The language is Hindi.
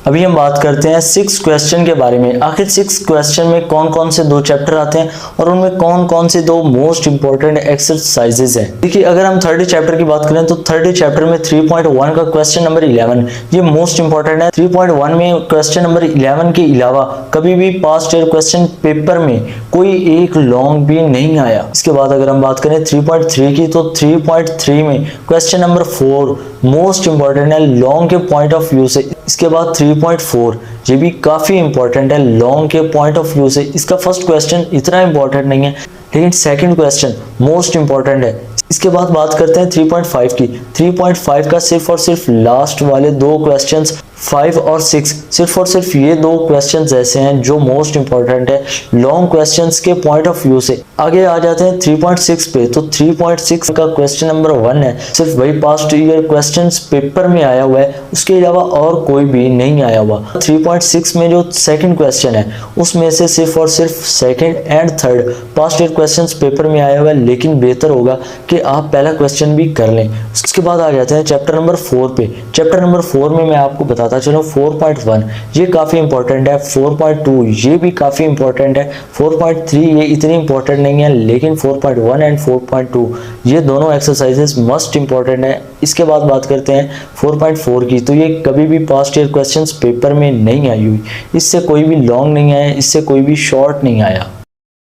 अभी हम बात करते हैं 6 क्वेश्चन के बारे में। आखिर 6 क्वेश्चन में कौन कौन से 2 चैप्टर आते हैं और उनमें कौन कौन से 2 मोस्ट इंपॉर्टेंट एक्सरसाइजेज हैं। देखिए, अगर हम 30 चैप्टर की बात करें तो 30 चैप्टर में 3.1 का क्वेश्चन नंबर 11 ये मोस्ट इंपॉर्टेंट है। 3.1 में क्वेश्चन नंबर 11 के अलावा कभी भी पास्ट ईयर क्वेश्चन पेपर में कोई एक लॉन्ग भी नहीं आया। इसके बाद अगर हम बात करें 3.3 की तो 3.3 में क्वेश्चन नंबर 4 मोस्ट इंपॉर्टेंट है लॉन्ग के पॉइंट ऑफ व्यू से। इसके बाद 3.4 ये भी काफी इंपॉर्टेंट है लॉन्ग के पॉइंट ऑफ व्यू से। इसका फर्स्ट क्वेश्चन इतना इंपॉर्टेंट नहीं है, लेकिन सेकंड क्वेश्चन मोस्ट इंपॉर्टेंट है। इसके बाद बात करते हैं 3.5 की। 3.5 का सिर्फ और सिर्फ लास्ट वाले 2 क्वेश्चंस 5 और 6 सिर्फ और सिर्फ ये 2 क्वेश्चंस ऐसे हैं जो मोस्ट इंपॉर्टेंट है लॉन्ग क्वेश्चंस के पॉइंट ऑफ व्यू से। आगे आ जाते हैं 3.6 पे। तो 3.6 का क्वेश्चन नंबर 1 है, सिर्फ वही पास्ट ईयर क्वेश्चंस पेपर में आया हुआ है, उसके अलावा और कोई भी नहीं आया हुआ। 3.6 में जो सेकंड क्वेश्चन है उसमें से सिर्फ और सिर्फ second and third past year questions paper में आया हुआ है, लेकिन बेहतर होगा कि आप पहला क्वेश्चन भी कर लें। उसके बाद आ जाते हैं चैप्टर नंबर 4 पे। चैप्टर नंबर 4 में मैं आपको बताता चलो 4.1 ये काफी इंपॉर्टेंट है। 4.2 ये भी काफी इंपॉर्टेंट है। 4.3 ये इतनी इंपॉर्टेंट नहीं है, लेकिन 4.1 एंड 4.2 ये दोनों एक्सरसाइजेस मस्ट इंपॉर्टेंट है। इसके बाद बात करते हैं 4.4 की। तो ये कभी भी पास्ट ईयर क्वेश्चंस पेपर में नहीं आई हुई, इससे कोई भी लॉन्ग नहीं आया, इससे कोई भी शॉर्ट नहीं आया।